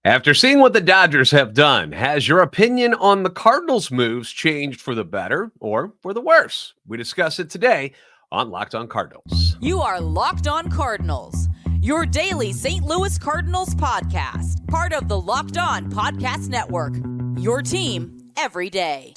After seeing what the Dodgers have done, has your opinion on the Cardinals' moves changed for the better or for the worse? We discuss it today on Locked On Cardinals. You are Locked On Cardinals, your daily St. Louis Cardinals podcast, part of the Locked On Podcast Network, your team every day.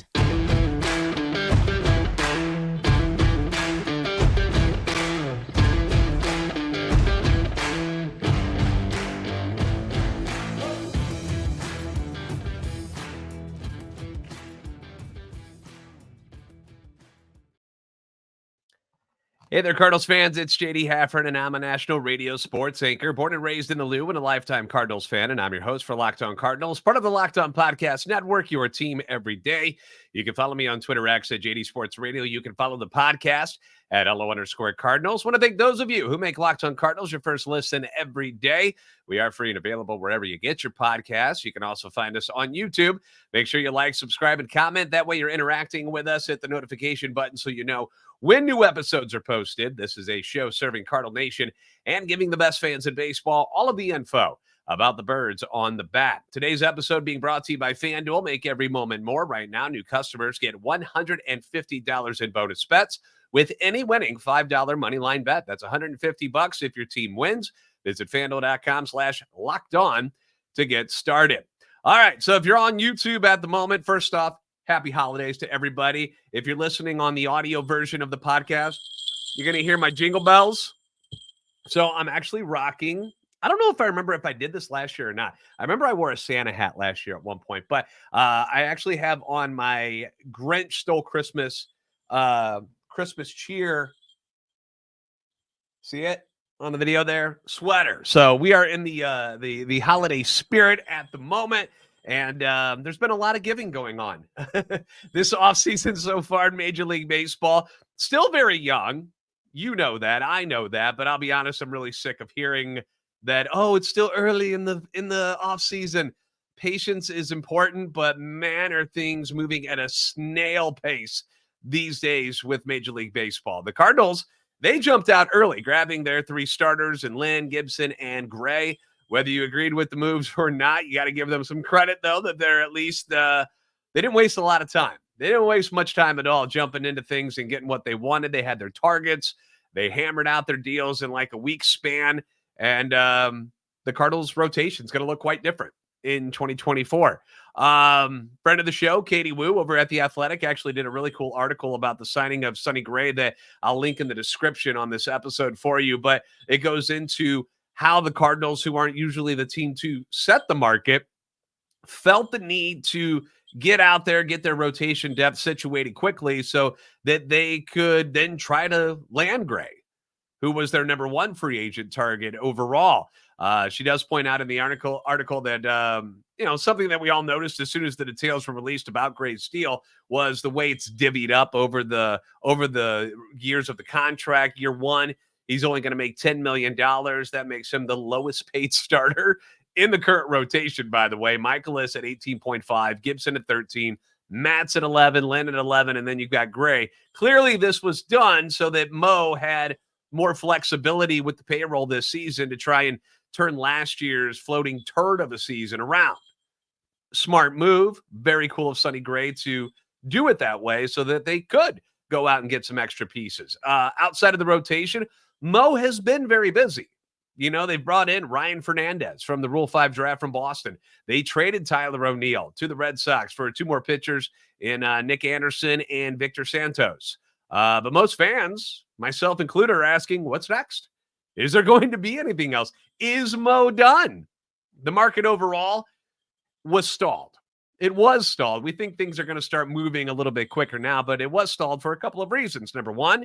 Hey there, Cardinals fans. It's JD Haffern, and I'm a national radio sports anchor, born and raised in the Lou and a lifetime Cardinals fan, and I'm your host for Locked On Cardinals, part of the Locked On Podcast Network, your team every day. You can follow me on Twitter X at JD Sports Radio. You can follow the podcast at LO_Cardinals. Want to thank those of you who make Locked On Cardinals your first listen every day. We are free and available wherever you get your podcasts. You can also find us on YouTube. Make sure you like, subscribe, and comment. That way you're interacting with us. Hit the notification button so you know when new episodes are posted. This is a show serving Cardinal Nation and giving the best fans in baseball all of the info about the birds on the bat. Today's episode being brought to you by FanDuel. Make every moment more. Right now, new customers get $150 in bonus bets with any winning $5 moneyline bet. That's $150 if your team wins. Visit FanDuel.com/LockedOn to get started. All right, so if you're on YouTube at the moment, first off, happy holidays to everybody. If you're listening on the audio version of the podcast, you're going to hear my jingle bells. So I'm actually rocking. I don't know if I remember if I did this last year or not. I remember I wore a Santa hat last year at one point, but I actually have on my Grinch Stole Christmas Christmas cheer. See it on the video there? Sweater. So we are in the holiday spirit at the moment. And there's been a lot of giving going on this offseason so far in Major League Baseball. Still very young. You know that. I know that. But I'll be honest, I'm really sick of hearing that, oh, it's still early in the offseason. Patience is important, but man, are things moving at a snail pace these days with Major League Baseball. The Cardinals, they jumped out early, grabbing their three starters in Lynn, Gibson, and Gray. Whether you agreed with the moves or not, you got to give them some credit, though, that they're at least they didn't waste a lot of time. They didn't waste much time at all jumping into things and getting what they wanted. They had their targets. They hammered out their deals in like a week span. And the Cardinals' rotation is going to look quite different in 2024. Friend of the show, Katie Wu over at The Athletic, actually did a really cool article about the signing of Sonny Gray that I'll link in the description on this episode for you. But it goes into how the Cardinals, who aren't usually the team to set the market, felt the need to get out there, get their rotation depth situated quickly so that they could then try to land Gray, who was their number one free agent target overall. She does point out in the article that, something that we all noticed as soon as the details were released about Gray's deal was the way it's divvied up over the years of the contract. Year one, he's only going to make $10 million. That makes him the lowest paid starter in the current rotation, by the way. Michaelis at 18.5, Gibson at 13, Matt's at 11, Lynn at 11, and then you've got Gray. Clearly, this was done so that Mo had more flexibility with the payroll this season to try and turn last year's floating turd of a season around. Smart move. Very cool of Sonny Gray to do it that way so that they could go out and get some extra pieces. Outside of the rotation, Mo has been very busy. They've brought in Ryan Fernandez from the Rule 5 draft from Boston. They traded Tyler O'Neill to the Red Sox for two more pitchers in Nick Anderson and Victor Santos. But most fans, myself included, are asking, what's next? Is there going to be anything else? Is Mo done? The market overall was stalled. It was stalled. We think things are going to start moving a little bit quicker now, but it was stalled for a couple of reasons. Number one,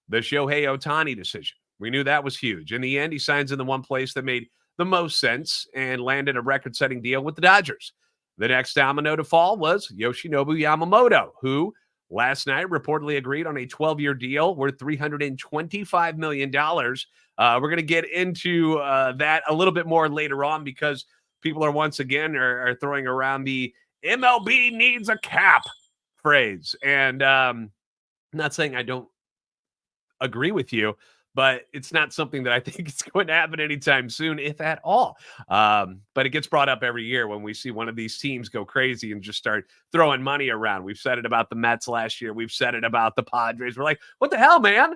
the Shohei Ohtani decision. We knew that was huge. In the end, he signs in the one place that made the most sense and landed a record-setting deal with the Dodgers. The next domino to fall was Yoshinobu Yamamoto, who last night reportedly agreed on a 12-year deal worth $325 million. We're going to get into that a little bit more later on because people are once again are throwing around the MLB needs a cap phrase. And I'm not saying I don't agree with you, but it's not something that I think is going to happen anytime soon, if at all. But it gets brought up every year when we see one of these teams go crazy and just start throwing money around. We've said it about the Mets last year. We've said it about the Padres. We're like, what the hell, man?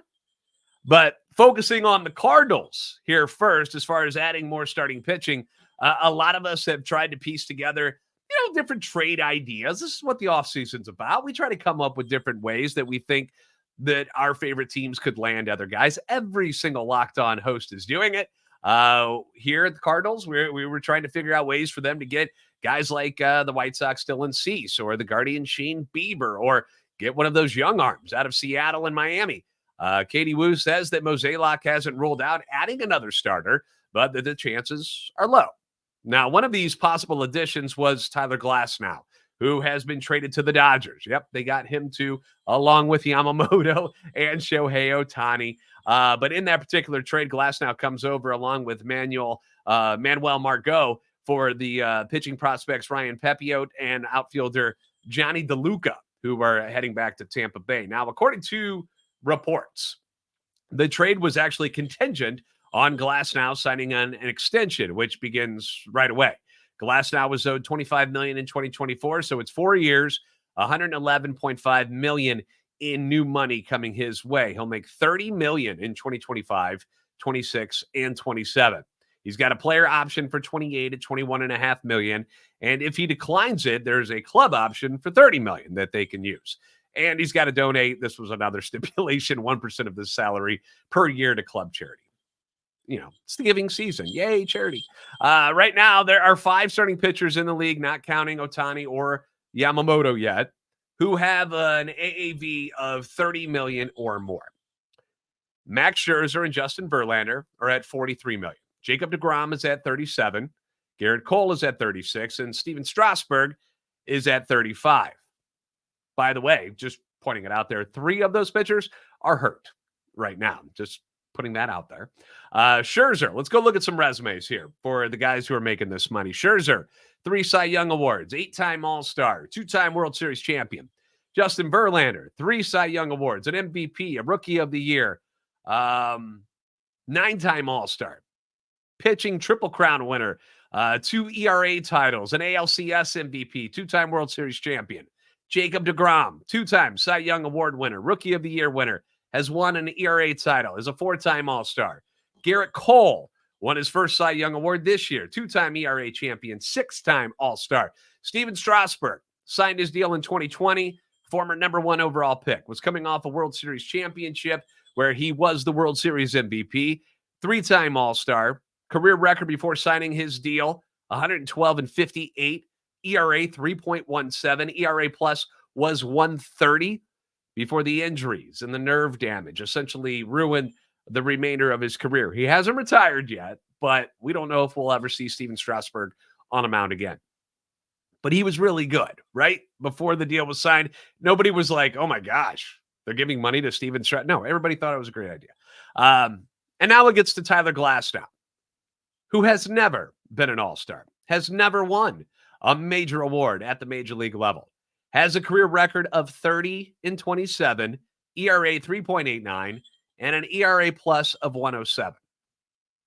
But focusing on the Cardinals here first, as far as adding more starting pitching, a lot of us have tried to piece together, different trade ideas. This is what the offseason's about. We try to come up with different ways that we think that our favorite teams could land other guys. Every single Locked On host is doing it. Here at the Cardinals, we were trying to figure out ways for them to get guys like the White Sox Dylan Cease or the Guardian Shane Bieber, or get one of those young arms out of Seattle and Miami. Katie Wu says that Mozeliak hasn't ruled out adding another starter, but that the chances are low. Now, one of these possible additions was Tyler Glasnow, who has been traded to the Dodgers. Yep, they got him too, along with Yamamoto and Shohei Ohtani. But in that particular trade, Glasnow comes over along with Manuel Margot for the pitching prospects Ryan Pepiot and outfielder Johnny DeLuca, who are heading back to Tampa Bay. Now, according to reports, the trade was actually contingent on Glasnow signing an extension, which begins right away. Glasnow was owed $25 million in 2024, so it's 4 years, $111.5 million in new money coming his way. He'll make $30 million in 2025, 26, and 27. He's got a player option for 28 at $21.5 million, and if he declines it, there's a club option for $30 million that they can use. And he's got to donate, this was another stipulation, 1% of the salary per year to club charity. It's the giving season. Yay, charity. Right now, there are 5 starting pitchers in the league, not counting Ohtani or Yamamoto yet, who have an AAV of $30 million or more. Max Scherzer and Justin Verlander are at $43 million. Jacob deGrom is at $37. Garrett Cole is at $36. And Steven Strasburg is at $35. By the way, just pointing it out there, 3 of those pitchers are hurt right now. Just putting that out there. Scherzer, let's go look at some resumes here for the guys who are making this money. Scherzer, 3 Cy Young Awards, 8-time All-Star, 2-time World Series champion. Justin Verlander, 3 Cy Young Awards, an MVP, a Rookie of the Year, 9-time All-Star, pitching Triple Crown winner, 2 ERA titles, an ALCS MVP, 2-time World Series champion. Jacob deGrom, 2-time Cy Young Award winner, Rookie of the Year winner, has won an ERA title, is a 4-time All-Star. Garrett Cole won his first Cy Young Award this year, 2-time ERA champion, 6-time All-Star. Steven Strasburg signed his deal in 2020, former number 1 overall pick, was coming off a World Series championship where he was the World Series MVP, 3-time All-Star, career record before signing his deal, 112-58, ERA 3.17, ERA plus was 130. Before the injuries and the nerve damage essentially ruined the remainder of his career. He hasn't retired yet, but we don't know if we'll ever see Steven Strasburg on a mound again. But he was really good, right? Before the deal was signed, nobody was like, oh my gosh, they're giving money to Steven Strasburg. No, everybody thought it was a great idea. And now it gets to Tyler Glasnow, who has never been an All-Star, has never won a major award at the major league level. Has a career record of 30-27, ERA 3.89, and an ERA plus of 107.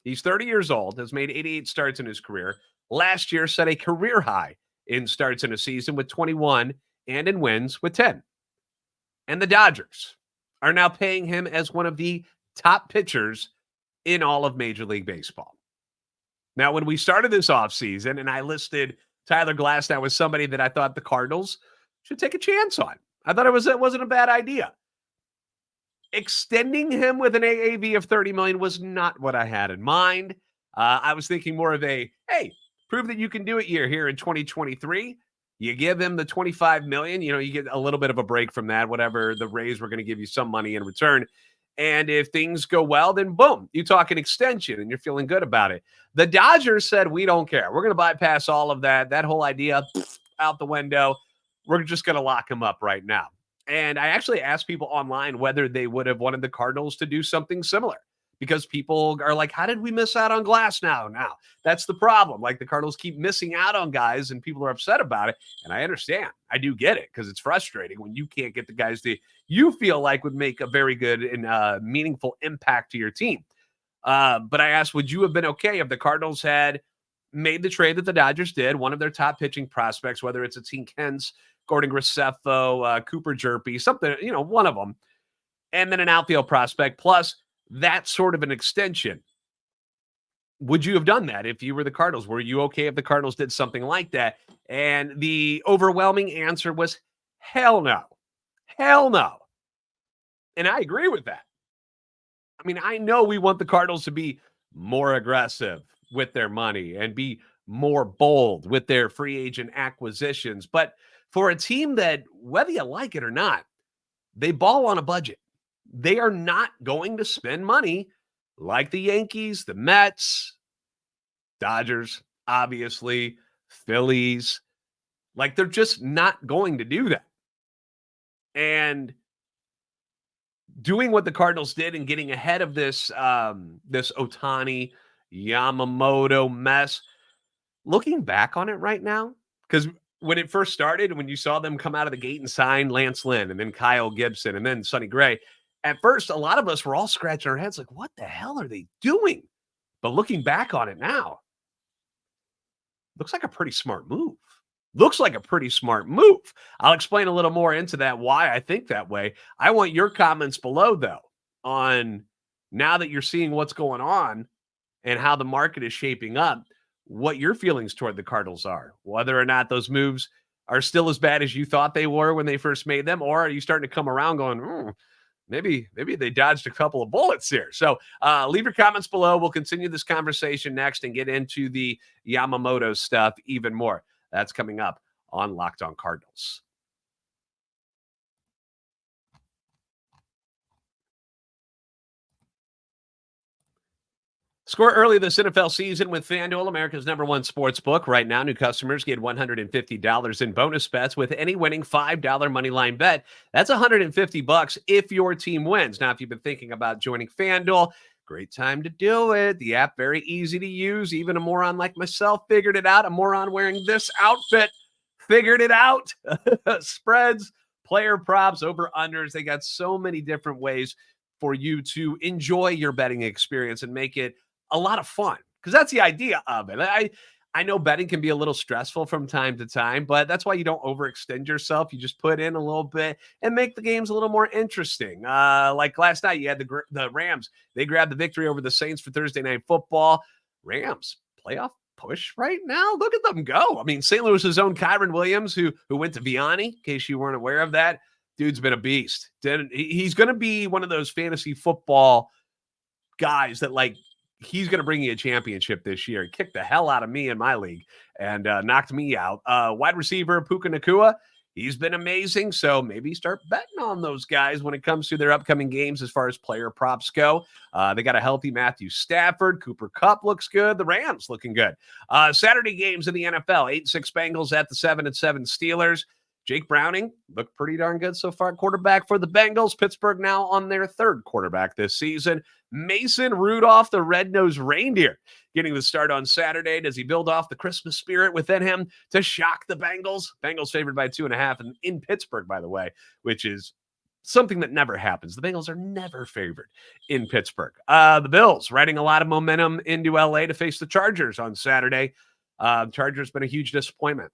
He's 30 years old, has made 88 starts in his career. Last year set a career high in starts in a season with 21 and in wins with 10. And the Dodgers are now paying him as one of the top pitchers in all of Major League Baseball. Now, when we started this offseason and I listed Tyler Glasnow as somebody that I thought the Cardinals should take a chance on. I thought it wasn't a bad idea. Extending him with an AAV of $30 million was not what I had in mind. I was thinking more of a, hey, prove that you can do it year here in 2023. You give him the $25 million, you get a little bit of a break from that, whatever the Rays were going to give you some money in return. And if things go well, then boom, you talk an extension and you're feeling good about it. The Dodgers said, we don't care. We're going to bypass all of that. That whole idea out the window. We're just going to lock him up right now. And I actually asked people online whether they would have wanted the Cardinals to do something similar. because people are like, how did we miss out on Glasnow now? That's the problem. Like the Cardinals keep missing out on guys and people are upset about it. And I understand. I do get it because it's frustrating when you can't get the guys that you feel like would make a very good and meaningful impact to your team. But I asked, would you have been okay if the Cardinals had made the trade that the Dodgers did, one of their top pitching prospects, whether it's a Team Kent's, Gordon Graceffo, Cooper Jerpy, something, one of them, and then an outfield prospect, plus that sort of an extension. Would you have done that if you were the Cardinals? Were you okay if the Cardinals did something like that? And the overwhelming answer was hell no. Hell no. And I agree with that. I mean, I know we want the Cardinals to be more aggressive with their money and be more bold with their free agent acquisitions. But for a team that, whether you like it or not, they ball on a budget. They are not going to spend money like the Yankees, the Mets, Dodgers, obviously, Phillies. Like they're just not going to do that. And doing what the Cardinals did and getting ahead of this this Ohtani, Yamamoto mess, looking back on it right now, because when it first started, when you saw them come out of the gate and sign Lance Lynn and then Kyle Gibson and then Sonny Gray, at first, a lot of us were all scratching our heads like, what the hell are they doing? But looking back on it now, looks like a pretty smart move. Looks like a pretty smart move. I'll explain a little more into that, why I think that way. I want your comments below, though, on now that you're seeing what's going on and how the market is shaping up, what your feelings toward the Cardinals are, whether or not those moves are still as bad as you thought they were when they first made them, or are you starting to come around going, maybe they dodged a couple of bullets here. So leave your comments below. We'll continue this conversation next and get into the Yamamoto stuff even more. That's coming up on Locked On Cardinals. Score early this NFL season with FanDuel, America's #1 sportsbook. Right now, new customers get $150 in bonus bets with any winning $5 moneyline bet. That's $150 if your team wins. Now, if you've been thinking about joining FanDuel, great time to do it. The app, very easy to use. Even a moron like myself figured it out. A moron wearing this outfit figured it out. Spreads, player props, over-unders. They got so many different ways for you to enjoy your betting experience and make it a lot of fun, because that's the idea of it. I know betting can be a little stressful from time to time, but that's why you don't overextend yourself. You just put in a little bit and make the games a little more interesting. Like last night, you had the Rams. They grabbed the victory over the Saints for Thursday Night Football. Rams playoff push right now. Look at them go. I mean, St. Louis's own Kyron Williams, who went to Vianney, in case you weren't aware of that. Dude's been a beast. He's going to be one of those fantasy football guys that, like, he's going to bring you a championship this year. He kicked the hell out of me in my league and knocked me out. Wide receiver Puka Nacua, he's been amazing. So maybe start betting on those guys when it comes to their upcoming games as far as player props go. They got a healthy Matthew Stafford. Cooper Kupp looks good. The Rams looking good. Saturday games in the NFL, 8-6 Bengals at the 7-7 Steelers. Jake Browning looked pretty darn good so far. Quarterback for the Bengals. Pittsburgh now on their third quarterback this season. Mason Rudolph, the red-nosed reindeer, getting the start on Saturday. Does he build off the Christmas spirit within him to shock the Bengals? Bengals favored by 2.5 in Pittsburgh, by the way, which is something that never happens. The Bengals are never favored in Pittsburgh. The Bills riding a lot of momentum into LA to face the Chargers on Saturday. Chargers been a huge disappointment.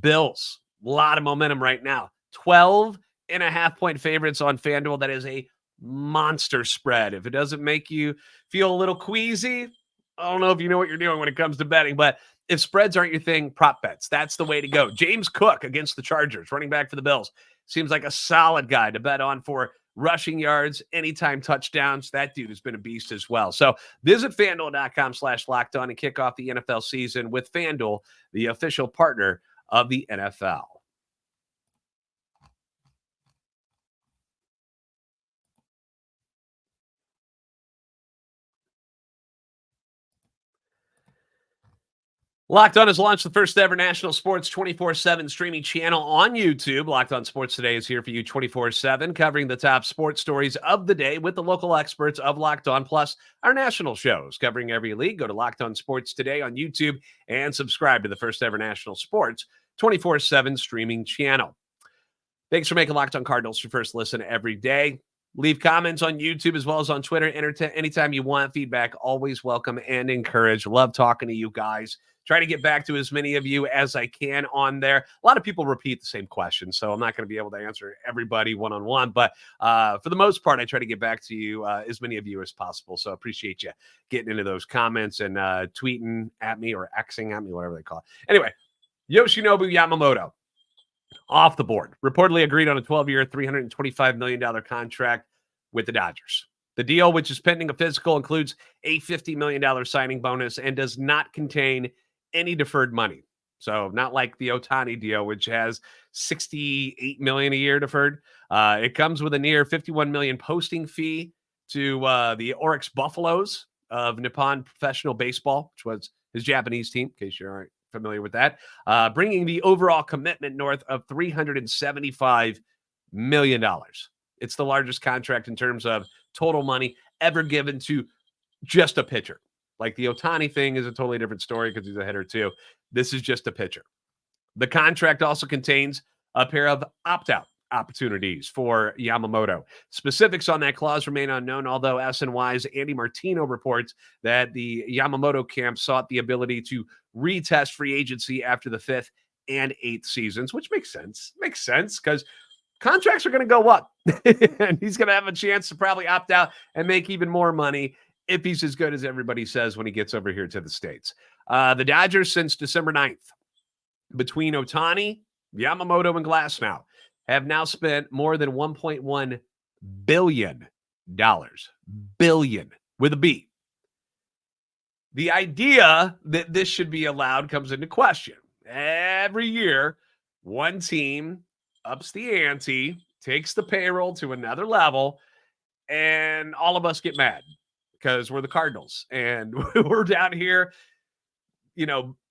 Bills, a lot of momentum right now. 12.5-point favorites on FanDuel. That is a monster spread. If it doesn't make you feel a little queasy, I don't know if you know what you're doing when it comes to betting, but if spreads aren't your thing, prop bets, that's the way to go. James Cook against the Chargers, running back for the Bills, seems like a solid guy to bet on for rushing yards, anytime touchdowns. That dude has been a beast as well. So visit FanDuel.com/lockedon and kick off the NFL season with FanDuel, the official partner of the NFL. Locked On has launched the first ever national sports 24/7 streaming channel on YouTube. Locked On Sports Today is here for you 24/7, covering the top sports stories of the day with the local experts of Locked On, plus our national shows covering every league. Go to Locked On Sports Today on YouTube and subscribe to the first ever national sports 24/7 streaming channel. Thanks for making Locked On Cardinals your first listen every day. Leave comments on YouTube as well as on Twitter anytime you want. Feedback always welcome and encouraged. Love talking to you guys. Try to get back to as many of you as I can on there. A lot of people repeat the same question, so I'm not going to be able to answer everybody one-on-one. But for the most part, I try to get back to you, as many of you as possible. So appreciate you getting into those comments and tweeting at me or Xing at me, whatever they call it. Anyway, Yoshinobu Yamamoto off the board. Reportedly agreed on a 12-year, $325 million contract with the Dodgers. The deal, which is pending a physical, includes a $50 million signing bonus and does not contain any deferred money. So not like the Ohtani deal, which has $68 million a year deferred. It comes with a near $51 million posting fee to the Oryx Buffaloes of Nippon Professional Baseball, which was his Japanese team, in case you aren't familiar with that, bringing the overall commitment north of $375 million. It's the largest contract in terms of total money ever given to just a pitcher. Like the Ohtani thing is a totally different story because he's a hitter too. This is just a pitcher. The contract also contains a pair of opt-out opportunities for Yamamoto. Specifics on that clause remain unknown, although SNY's Andy Martino reports that the Yamamoto camp sought the ability to retest free agency after the 5th and 8th seasons, which makes sense. Makes sense because contracts are going to go up and he's going to have a chance to probably opt out and make even more money if he's as good as everybody says when he gets over here to the States. The Dodgers, since December 9th, between Ohtani, Yamamoto, and Glasnow, have now spent more than $1.1 billion. Billion with a B. The idea that this should be allowed comes into question. Every year, one team ups the ante, takes the payroll to another level, and all of us get mad because we're the Cardinals and we're down here,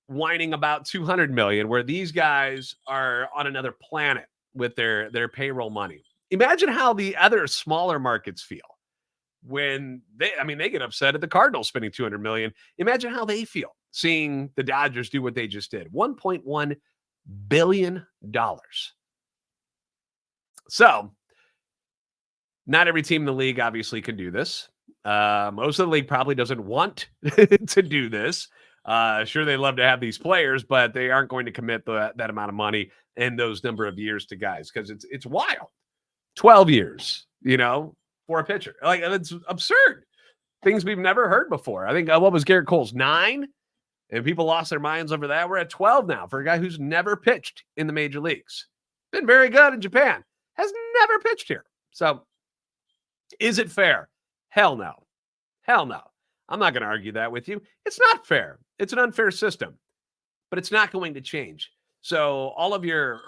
whining about 200 million, where these guys are on another planet with their payroll money. Imagine how the other smaller markets feel when they get upset at the Cardinals spending 200 million. Imagine how they feel seeing the Dodgers do what they just did. $1.1 billion. So not every team in the league obviously can do this. Most of the league probably doesn't want to do this. Sure, they love to have these players, but they aren't going to commit that amount of money in those number of years to guys because it's wild. 12 years, for a pitcher. Like, it's absurd. Things we've never heard before. I think, what was Garrett Cole's 9? And people lost their minds over that. We're at 12 now for a guy who's never pitched in the major leagues. Been very good in Japan. Has never pitched here. So, is it fair? Hell no. Hell no. I'm not going to argue that with you. It's not fair. It's an unfair system. But it's not going to change. So all of your,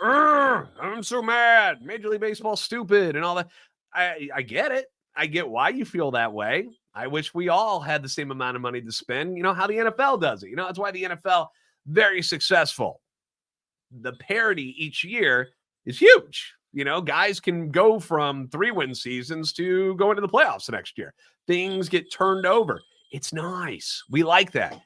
I'm so mad, Major League Baseball stupid and all that, I get it. I get why you feel that way. I wish we all had the same amount of money to spend. You know how the NFL does it. That's why the NFL, very successful. The parity each year is huge. Guys can go from 3-win seasons to go into the playoffs the next year. Things get turned over. It's nice. We like that.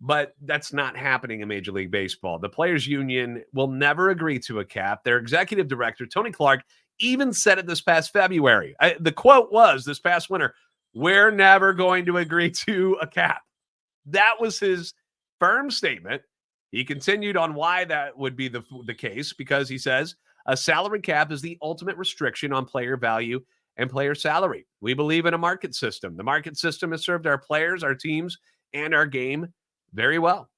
But that's not happening in Major League Baseball. The Players Union will never agree to a cap. Their executive director, Tony Clark, even said it this past February. The quote was this past winter, "We're never going to agree to a cap." That was his firm statement. He continued on why that would be the case, because he says, "A salary cap is the ultimate restriction on player value and player salary. We believe in a market system. The market system has served our players, our teams, and our game very well.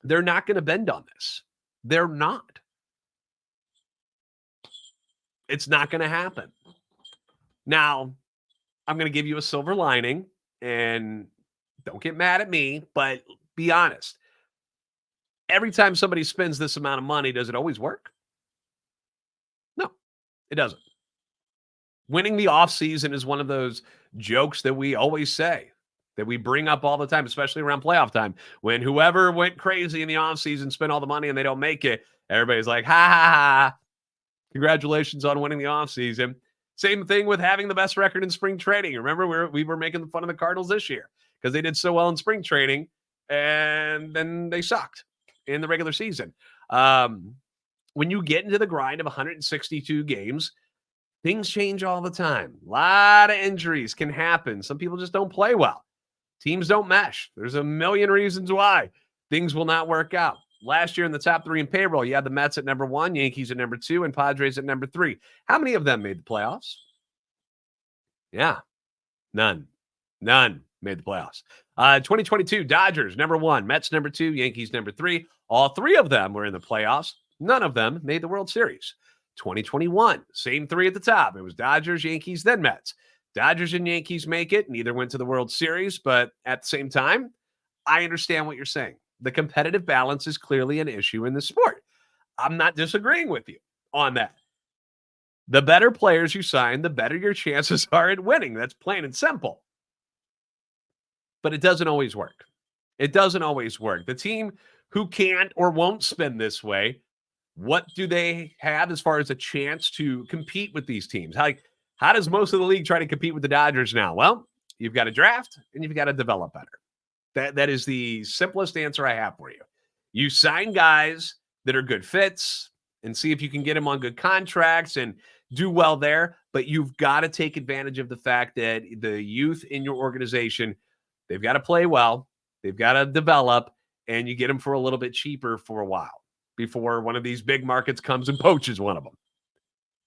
They're not going to bend on this. They're not. It's not going to happen." Now, I'm going to give you a silver lining, and don't get mad at me, but be honest. Every time somebody spends this amount of money, does it always work? No, it doesn't. Winning the offseason is one of those jokes that we always say. that we bring up all the time, especially around playoff time, when whoever went crazy in the offseason, spent all the money, and they don't make it, everybody's like, ha, ha, ha, congratulations on winning the offseason. Same thing with having the best record in spring training. Remember, we were making fun of the Cardinals this year because they did so well in spring training, and then they sucked in the regular season. When you get into the grind of 162 games, things change all the time. A lot of injuries can happen. Some people just don't play well. Teams don't mesh. There's a million reasons why things will not work out. Last year in the top 3 in payroll, you had the Mets at number 1, Yankees at number 2, and Padres at number 3. How many of them made the playoffs? Yeah, none made the playoffs. 2022, Dodgers number 1, Mets number 2, Yankees number 3. All 3 of them were in the playoffs. None of them made the World Series. 2021, same 3 at the top. It was Dodgers, Yankees, then Mets. Dodgers and Yankees make it. Neither went to the World Series, but at the same time, I understand what you're saying. The competitive balance is clearly an issue in the sport. I'm not disagreeing with you on that. The better players you sign, the better your chances are at winning. That's plain and simple. But it doesn't always work. It doesn't always work. The team who can't or won't spend this way, what do they have as far as a chance to compete with these teams? How does most of the league try to compete with the Dodgers now? Well, you've got to draft and you've got to develop better. That is the simplest answer I have for you. You sign guys that are good fits and see if you can get them on good contracts and do well there. But you've got to take advantage of the fact that the youth in your organization, they've got to play well, they've got to develop, and you get them for a little bit cheaper for a while before one of these big markets comes and poaches one of them.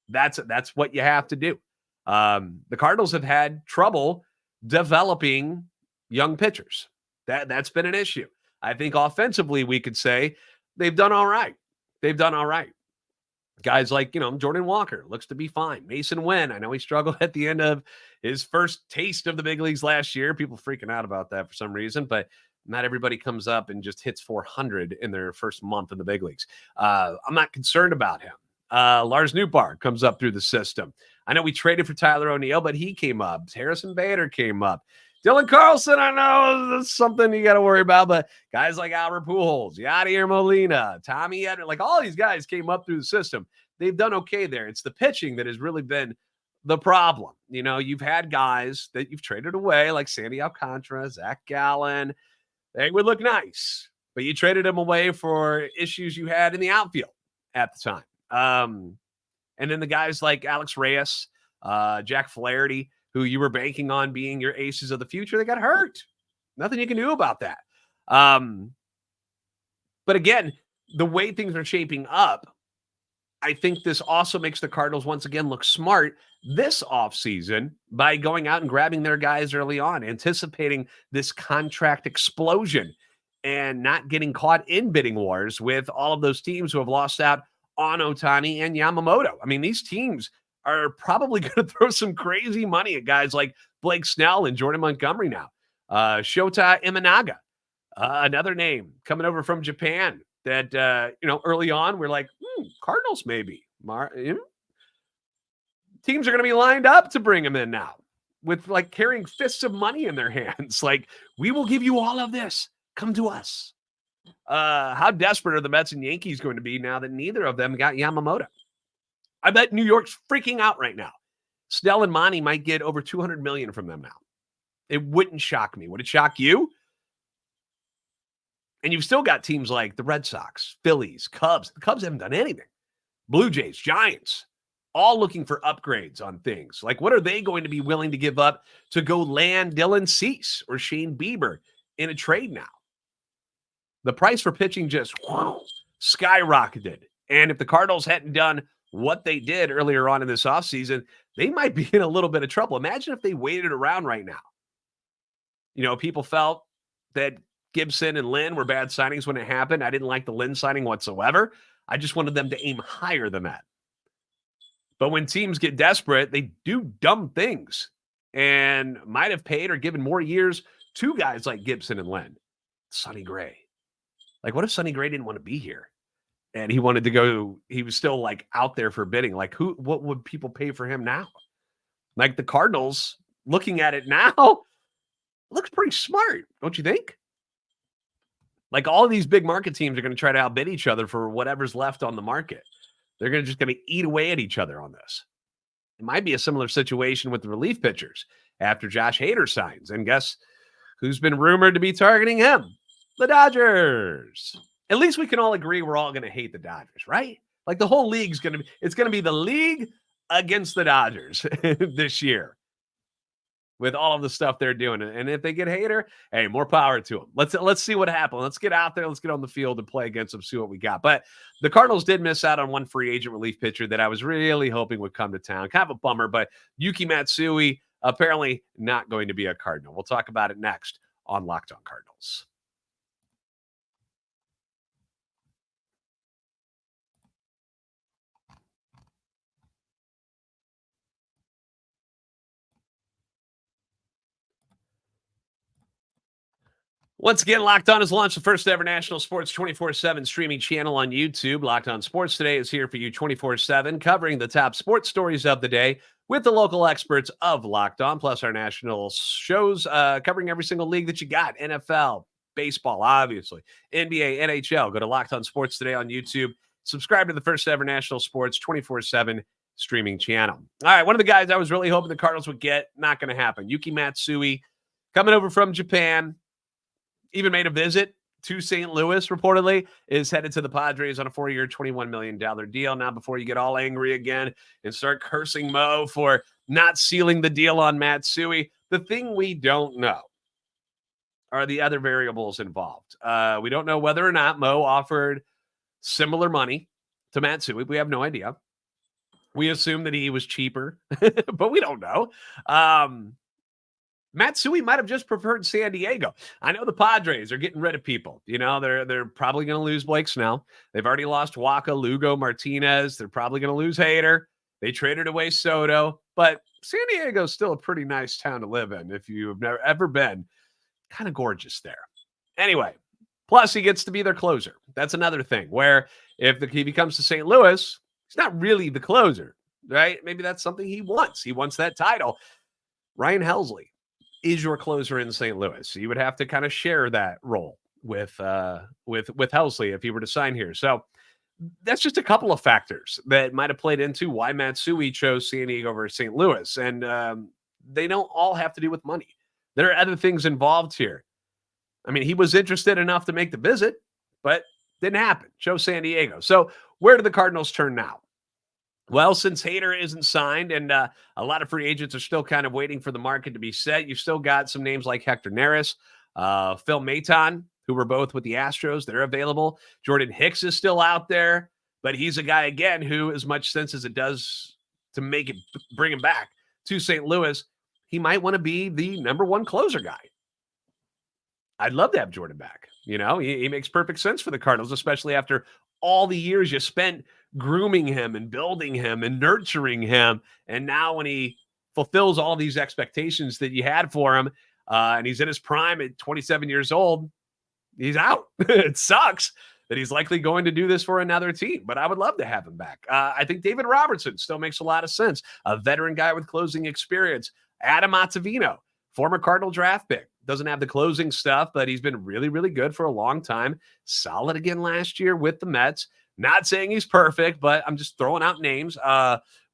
That's what you have to do. The Cardinals have had trouble developing young pitchers. That's been an issue. I think offensively, we could say they've done all right. Guys like, Jordan Walker looks to be fine. Mason Wynn, I know he struggled at the end of his first taste of the big leagues last year. People freaking out about that for some reason, but not everybody comes up and just hits 400 in their first month in the big leagues. I'm not concerned about him. Lars Nootbaar comes up through the system. I know we traded for Tyler O'Neill, but he came up. Harrison Bader came up. Dylan Carlson, I know that's something you got to worry about, but guys like Albert Pujols, Yadier Molina, Tommy Edman, like all these guys came up through the system. They've done okay there. It's the pitching that has really been the problem. You've had guys that you've traded away, like Sandy Alcantara, Zach Gallen. They would look nice, but you traded them away for issues you had in the outfield at the time. And then the guys like Alex Reyes, Jack Flaherty, who you were banking on being your aces of the future, they got hurt. Nothing you can do about that. But again, the way things are shaping up, I think this also makes the Cardinals once again look smart this offseason by going out and grabbing their guys early on, anticipating this contract explosion and not getting caught in bidding wars with all of those teams who have lost out on Ohtani and Yamamoto. I mean, these teams are probably going to throw some crazy money at guys like Blake Snell and Jordan Montgomery now. Shota Imanaga, another name coming over from Japan that, early on we're like, Cardinals maybe. Teams are going to be lined up to bring him in now with like carrying fists of money in their hands. Like, we will give you all of this. Come to us. How desperate are the Mets and Yankees going to be now that neither of them got Yamamoto? I bet New York's freaking out right now. Snell and Monty might get over $200 million from them now. It wouldn't shock me. Would it shock you? And you've still got teams like the Red Sox, Phillies, Cubs. The Cubs haven't done anything. Blue Jays, Giants, all looking for upgrades on things. Like, what are they going to be willing to give up to go land Dylan Cease or Shane Bieber in a trade now? The price for pitching just skyrocketed. And if the Cardinals hadn't done what they did earlier on in this offseason, they might be in a little bit of trouble. Imagine if they waited around right now. People felt that Gibson and Lynn were bad signings when it happened. I didn't like the Lynn signing whatsoever. I just wanted them to aim higher than that. But when teams get desperate, they do dumb things and might have paid or given more years to guys like Gibson and Lynn. Sonny Gray. Like, what if Sonny Gray didn't want to be here? And he wanted to go, he was still like out there for bidding. Like, what would people pay for him now? Like the Cardinals, looking at it now, looks pretty smart, don't you think? Like all of these big market teams are going to try to outbid each other for whatever's left on the market. They're just going to eat away at each other on this. It might be a similar situation with the relief pitchers after Josh Hader signs. And guess who's been rumored to be targeting him? The Dodgers. At least we can all agree we're all going to hate the Dodgers, right? Like the whole league's going to be, it's going to be the league against the Dodgers this year with all of the stuff they're doing. And if they get Hader, hey, more power to them. Let's see what happens. Let's get out there. Let's get on the field and play against them, see what we got. But the Cardinals did miss out on one free agent relief pitcher that I was really hoping would come to town. Kind of a bummer, but Yuki Matsui apparently not going to be a Cardinal. We'll talk about it next on Locked On Cardinals. Once again, Locked On has launched the first ever national sports 24/7 streaming channel on YouTube. Locked On Sports Today is here for you 24/7, covering the top sports stories of the day with the local experts of Locked On, plus our national shows covering every single league that you got. NFL, baseball, obviously, NBA, NHL. Go to Locked On Sports Today on YouTube. Subscribe to the first ever national sports 24/7 streaming channel. All right, one of the guys I was really hoping the Cardinals would get, not going to happen. Yuki Matsui, coming over from Japan. Even made a visit to St. Louis, reportedly, is headed to the Padres on a 4-year, $21 million deal. Now, before you get all angry again and start cursing Mo for not sealing the deal on Matsui, the thing we don't know are the other variables involved. We don't know whether or not Mo offered similar money to Matsui. We have no idea. We assume that he was cheaper, but we don't know. Matsui might have just preferred San Diego. I know the Padres are getting rid of people. You know, they're probably going to lose Blake Snell. They've already lost Waka, Lugo, Martinez. They're probably going to lose Hader. They traded away Soto. But San Diego is still a pretty nice town to live in if you've never ever been. Kind of gorgeous there. Anyway, plus he gets to be their closer. That's another thing where if he becomes to St. Louis, he's not really the closer, right? Maybe that's something he wants. He wants that title. Ryan Helsley is your closer in St. Louis. So you would have to kind of share that role with Helsley if he were to sign here. So that's just a couple of factors that might have played into why Matsui chose San Diego over St. Louis. And they don't all have to do with money. There are other things involved here. I mean, he was interested enough to make the visit, but didn't happen. Chose San Diego. So where do the Cardinals turn now? Well, since Hader isn't signed and a lot of free agents are still kind of waiting for the market to be set, you've still got some names like Hector Neris, Phil Maton, who were both with the Astros. They're available. Jordan Hicks is still out there, but he's a guy, again, who, as much sense as it does to make it bring him back to St. Louis, he might want to be the number one closer guy. I'd love to have Jordan back. You know, he makes perfect sense for the Cardinals, especially after all the years you spent grooming him and building him and nurturing him. And now when he fulfills all these expectations that you had for him, and he's in his prime at 27 years old, he's out. It sucks that he's likely going to do this for another team, but I would love to have him back. I think David Robertson still makes a lot of sense. A veteran guy with closing experience. Adam Ottavino, former Cardinal draft pick. Doesn't have the closing stuff, but he's been really, really good for a long time. Solid again last year with the Mets. Not saying he's perfect, but I'm just throwing out names.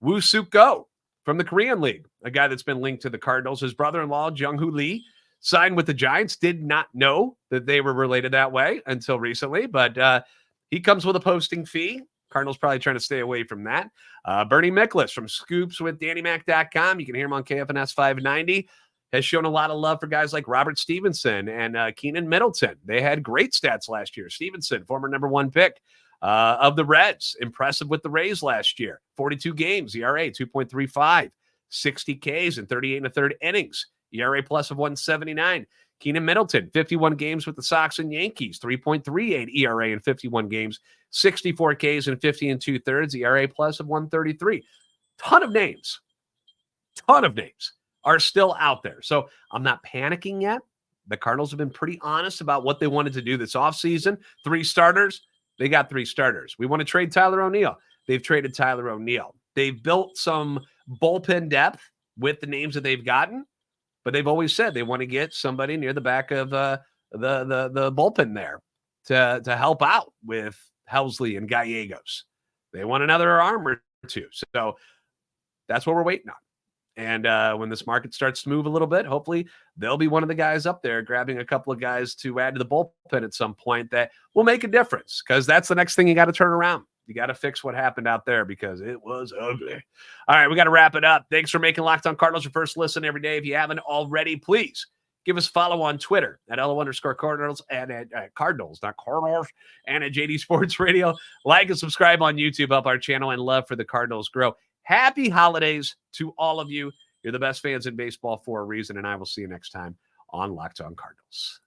Woo Suk Go from the Korean League, a guy that's been linked to the Cardinals. His brother-in-law, Jung-Hoo Lee, signed with the Giants. Did not know that they were related that way until recently, but he comes with a posting fee. Cardinals probably trying to stay away from that. Bernie Miklasz from Scoops with DannyMac.com. You can hear him on KFNS 590. Has shown a lot of love for guys like Robert Stevenson and Keenan Middleton. They had great stats last year. Stevenson, former number one pick of the Reds. Impressive with the Rays last year. 42 games, ERA 2.35, 60 Ks in 38 and a third innings, ERA plus of 179. Keenan Middleton, 51 games with the Sox and Yankees, 3.38 ERA in 51 games, 64 Ks in 50 and two thirds, ERA plus of 133. Ton of names are still out there. So I'm not panicking yet. The Cardinals have been pretty honest about what they wanted to do this offseason. 3 starters. They got 3 starters. We want to trade Tyler O'Neill. They've traded Tyler O'Neill. They've built some bullpen depth with the names that they've gotten, but they've always said they want to get somebody near the back of the bullpen there to help out with Helsley and Gallegos. They want another arm or two. So that's what we're waiting on. And when this market starts to move a little bit, hopefully they'll be one of the guys up there grabbing a couple of guys to add to the bullpen at some point that will make a difference, because that's the next thing you got to turn around. You got to fix what happened out there because it was ugly. All right, we got to wrap it up. Thanks for making Locked On Cardinals your first listen every day. If you haven't already, please give us a follow on Twitter at @LO_Cardinals and at Cardinals, not Cardinals, and at JD Sports Radio. Like and subscribe on YouTube, help our channel, and love for the Cardinals grow. Happy holidays to all of you. You're the best fans in baseball for a reason, and I will see you next time on Locked On Cardinals.